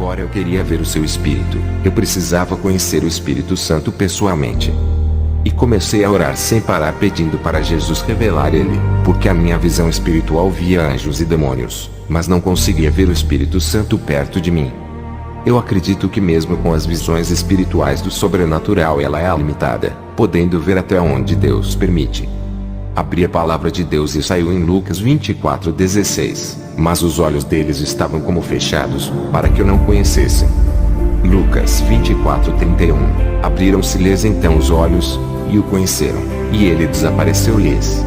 Agora eu queria ver o seu Espírito. Eu precisava conhecer o Espírito Santo pessoalmente. E comecei a orar sem parar pedindo para Jesus revelar ele, porque a minha visão espiritual via anjos e demônios, mas não conseguia ver o Espírito Santo perto de mim. Eu acredito que mesmo com as visões espirituais do sobrenatural ela é limitada, podendo ver até onde Deus permite. Abri a palavra de Deus e saiu em Lucas 24:16, mas os olhos deles estavam como fechados, para que eu não conhecesse. Lucas 24:31, abriram-se-lhes então os olhos, e o conheceram, e ele desapareceu-lhes.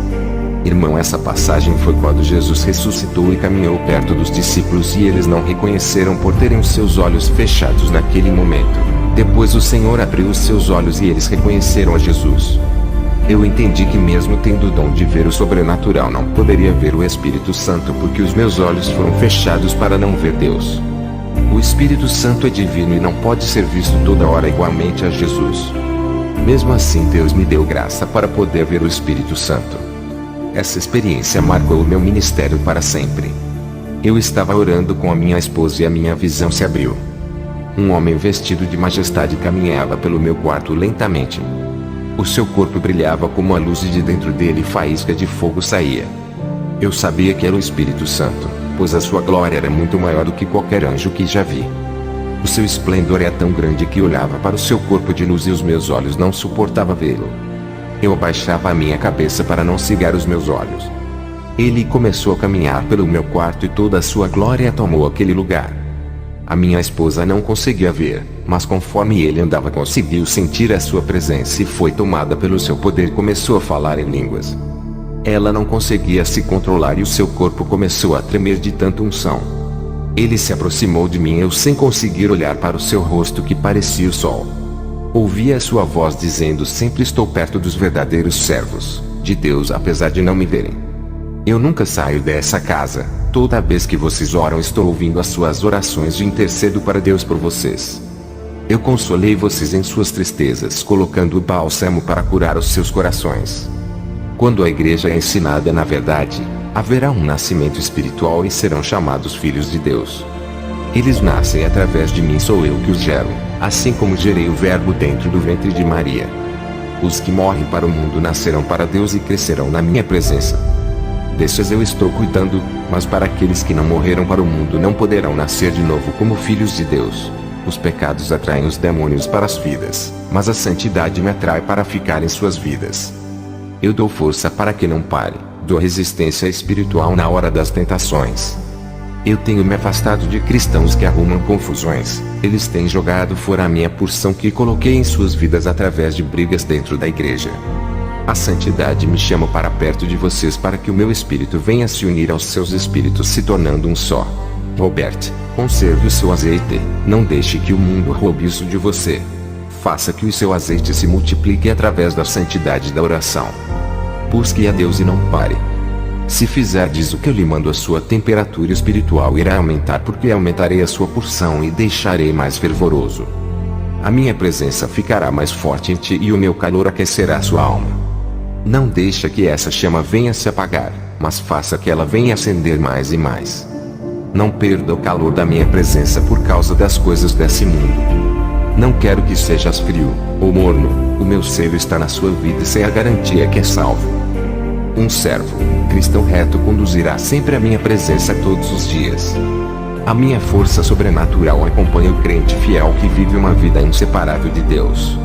Irmão, essa passagem foi quando Jesus ressuscitou e caminhou perto dos discípulos e eles não reconheceram por terem os seus olhos fechados naquele momento. Depois o Senhor abriu os seus olhos e eles reconheceram a Jesus. Eu entendi que mesmo tendo o dom de ver o sobrenatural não poderia ver o Espírito Santo porque os meus olhos foram fechados para não ver Deus. O Espírito Santo é divino e não pode ser visto toda hora igualmente a Jesus. Mesmo assim Deus me deu graça para poder ver o Espírito Santo. Essa experiência marcou o meu ministério para sempre. Eu estava orando com a minha esposa e a minha visão se abriu. Um homem vestido de majestade caminhava pelo meu quarto lentamente. O seu corpo brilhava como a luz e de dentro dele faísca de fogo saía. Eu sabia que era o Espírito Santo, pois a sua glória era muito maior do que qualquer anjo que já vi. O seu esplendor é tão grande que olhava para o seu corpo de luz e os meus olhos não suportavam vê-lo. Eu abaixava a minha cabeça para não cegar os meus olhos. Ele começou a caminhar pelo meu quarto e toda a sua glória tomou aquele lugar. A minha esposa não conseguia ver, mas conforme ele andava conseguiu sentir a sua presença e foi tomada pelo seu poder e começou a falar em línguas. Ela não conseguia se controlar e o seu corpo começou a tremer de tanta unção. Ele se aproximou de mim e eu sem conseguir olhar para o seu rosto que parecia o sol. Ouvi a sua voz dizendo: sempre estou perto dos verdadeiros servos de Deus apesar de não me verem. Eu nunca saio dessa casa, toda vez que vocês oram estou ouvindo as suas orações e intercedo para Deus por vocês. Eu consolei vocês em suas tristezas colocando o bálsamo para curar os seus corações. Quando a igreja é ensinada na verdade, haverá um nascimento espiritual e serão chamados filhos de Deus. Eles nascem através de mim, sou eu que os gero, assim como gerei o verbo dentro do ventre de Maria. Os que morrem para o mundo nascerão para Deus e crescerão na minha presença. Desses eu estou cuidando, mas para aqueles que não morreram para o mundo não poderão nascer de novo como filhos de Deus. Os pecados atraem os demônios para as vidas, mas a santidade me atrai para ficar em suas vidas. Eu dou força para que não pare, dou resistência espiritual na hora das tentações. Eu tenho me afastado de cristãos que arrumam confusões, eles têm jogado fora a minha porção que coloquei em suas vidas através de brigas dentro da igreja. A santidade me chama para perto de vocês para que o meu espírito venha se unir aos seus espíritos se tornando um só. Robert, conserve o seu azeite, não deixe que o mundo roube isso de você. Faça que o seu azeite se multiplique através da santidade da oração. Busque a Deus e não pare. Se fizerdes o que eu lhe mando, a sua temperatura espiritual irá aumentar porque aumentarei a sua porção e deixarei mais fervoroso. A minha presença ficará mais forte em ti e o meu calor aquecerá sua alma. Não deixa que essa chama venha se apagar, mas faça que ela venha acender mais e mais. Não perda o calor da minha presença por causa das coisas desse mundo. Não quero que sejas frio, ou morno, o meu selo está na sua vida e sei a garantia que é salvo. Um servo, cristão reto conduzirá sempre a minha presença todos os dias. A minha força sobrenatural acompanha o crente fiel que vive uma vida inseparável de Deus.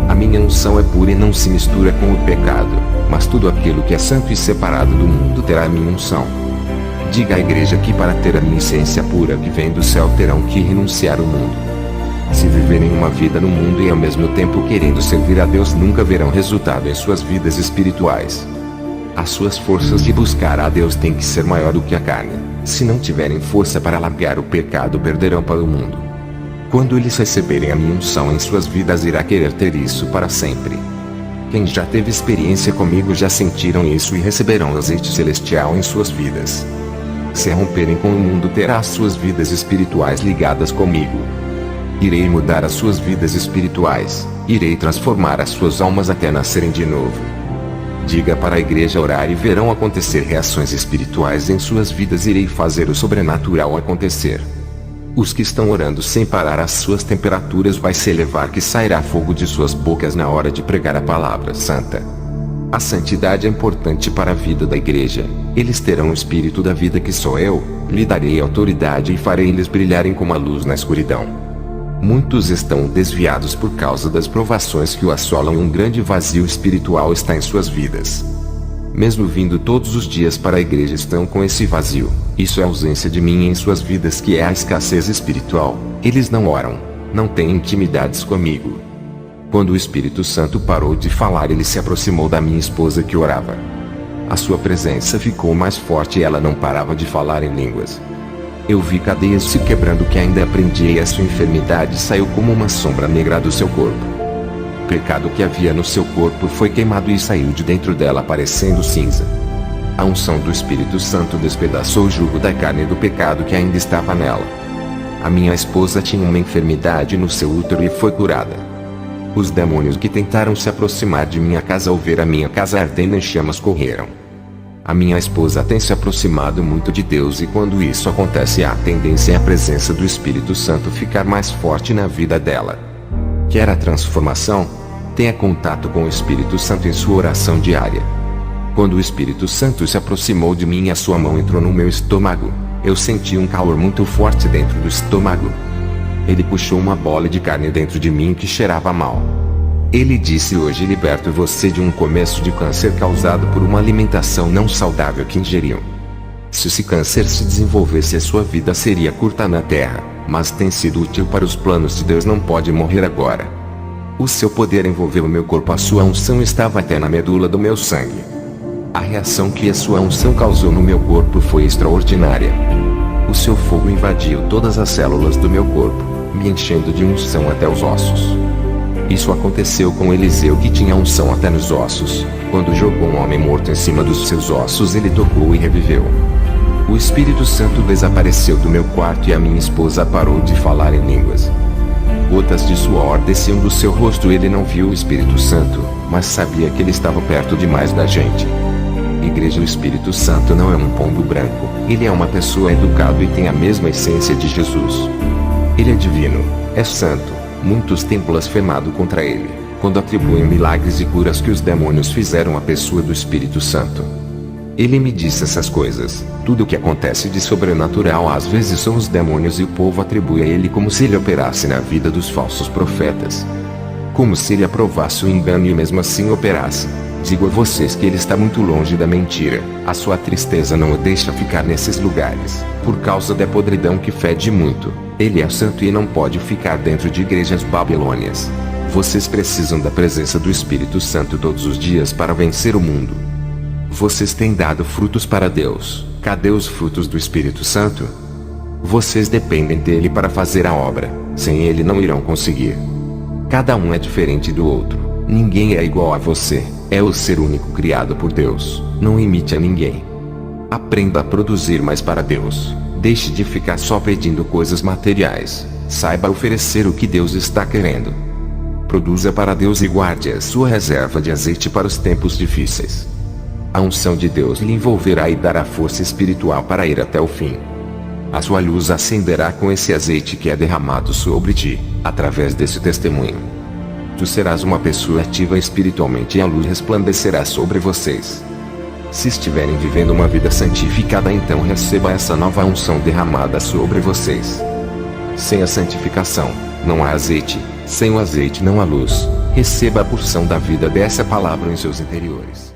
A minha unção é pura e não se mistura com o pecado, mas tudo aquilo que é santo e separado do mundo terá a minha unção. Diga à igreja que para ter a minha essência pura que vem do céu terão que renunciar ao mundo. Se viverem uma vida no mundo e ao mesmo tempo querendo servir a Deus, nunca verão resultado em suas vidas espirituais. As suas forças de buscar a Deus têm que ser maior do que a carne. Se não tiverem força para largar o pecado, perderão para o mundo. Quando eles receberem a minha unção em suas vidas, irá querer ter isso para sempre. Quem já teve experiência comigo já sentiram isso e receberão azeite celestial em suas vidas. Se romperem com o mundo, terá as suas vidas espirituais ligadas comigo. Irei mudar as suas vidas espirituais, irei transformar as suas almas até nascerem de novo. Diga para a igreja orar e verão acontecer reações espirituais em suas vidas, irei fazer o sobrenatural acontecer. Os que estão orando sem parar, as suas temperaturas vai se elevar, que sairá fogo de suas bocas na hora de pregar a palavra santa. A santidade é importante para a vida da igreja. Eles terão o espírito da vida, que sou eu, lhe darei autoridade e farei eles brilharem como a luz na escuridão. Muitos estão desviados por causa das provações que o assolam, e um grande vazio espiritual está em suas vidas. Mesmo vindo todos os dias para a igreja, estão com esse vazio. Isso é a ausência de mim em suas vidas, que é a escassez espiritual. Eles não oram, não têm intimidades comigo. Quando o Espírito Santo parou de falar, ele se aproximou da minha esposa, que orava. A sua presença ficou mais forte e ela não parava de falar em línguas. Eu vi cadeias se quebrando que ainda aprendia, e a sua enfermidade saiu como uma sombra negra do seu corpo. O pecado que havia no seu corpo foi queimado e saiu de dentro dela parecendo cinza. A unção do Espírito Santo despedaçou o jugo da carne e do pecado que ainda estava nela. A minha esposa tinha uma enfermidade no seu útero e foi curada. Os demônios que tentaram se aproximar de minha casa ao ver a minha casa ardendo em chamas correram. A minha esposa tem se aproximado muito de Deus, e quando isso acontece, há tendência é a presença do Espírito Santo ficar mais forte na vida dela. Quer a transformação? Tenha contato com o Espírito Santo em sua oração diária. Quando o Espírito Santo se aproximou de mim, a sua mão entrou no meu estômago. Eu senti um calor muito forte dentro do estômago. Ele puxou uma bola de carne dentro de mim que cheirava mal. Ele disse: hoje liberto você de um começo de câncer causado por uma alimentação não saudável que ingeriu. Se esse câncer se desenvolvesse, a sua vida seria curta na terra, mas tem sido útil para os planos de Deus. Não pode morrer agora. O seu poder envolveu o meu corpo, a sua unção estava até na medula do meu sangue. A reação que a sua unção causou no meu corpo foi extraordinária. O seu fogo invadiu todas as células do meu corpo, me enchendo de unção até os ossos. Isso aconteceu com Eliseu, que tinha unção até nos ossos. Quando jogou um homem morto em cima dos seus ossos, ele tocou e reviveu. O Espírito Santo desapareceu do meu quarto e a minha esposa parou de falar em línguas. Gotas de suor desciam do seu rosto. Ele não viu o Espírito Santo, mas sabia que ele estava perto demais da gente. Igreja, o Espírito Santo não é um pombo branco. Ele é uma pessoa educada e tem a mesma essência de Jesus. Ele é divino, é santo. Muitos têm blasfemado contra ele, quando atribuem milagres e curas que os demônios fizeram à pessoa do Espírito Santo. Ele me disse essas coisas. Tudo o que acontece de sobrenatural às vezes são os demônios, e o povo atribui a ele como se ele operasse na vida dos falsos profetas. Como se ele aprovasse o engano e mesmo assim operasse. Digo a vocês que ele está muito longe da mentira. A sua tristeza não o deixa ficar nesses lugares, por causa da podridão que fede muito. Ele é santo e não pode ficar dentro de igrejas babilônias. Vocês precisam da presença do Espírito Santo todos os dias para vencer o mundo. Vocês têm dado frutos para Deus. Cadê os frutos do Espírito Santo? Vocês dependem dele para fazer a obra. Sem ele não irão conseguir. Cada um é diferente do outro. Ninguém é igual a você. É o ser único criado por Deus. Não imite a ninguém. Aprenda a produzir mais para Deus. Deixe de ficar só pedindo coisas materiais. Saiba oferecer o que Deus está querendo. Produza para Deus e guarde a sua reserva de azeite para os tempos difíceis. A unção de Deus lhe envolverá e dará força espiritual para ir até o fim. A sua luz acenderá com esse azeite que é derramado sobre ti, através desse testemunho. Tu serás uma pessoa ativa espiritualmente e a luz resplandecerá sobre vocês. Se estiverem vivendo uma vida santificada, então receba essa nova unção derramada sobre vocês. Sem a santificação, não há azeite. Sem o azeite não há luz. Receba a porção da vida dessa palavra em seus interiores.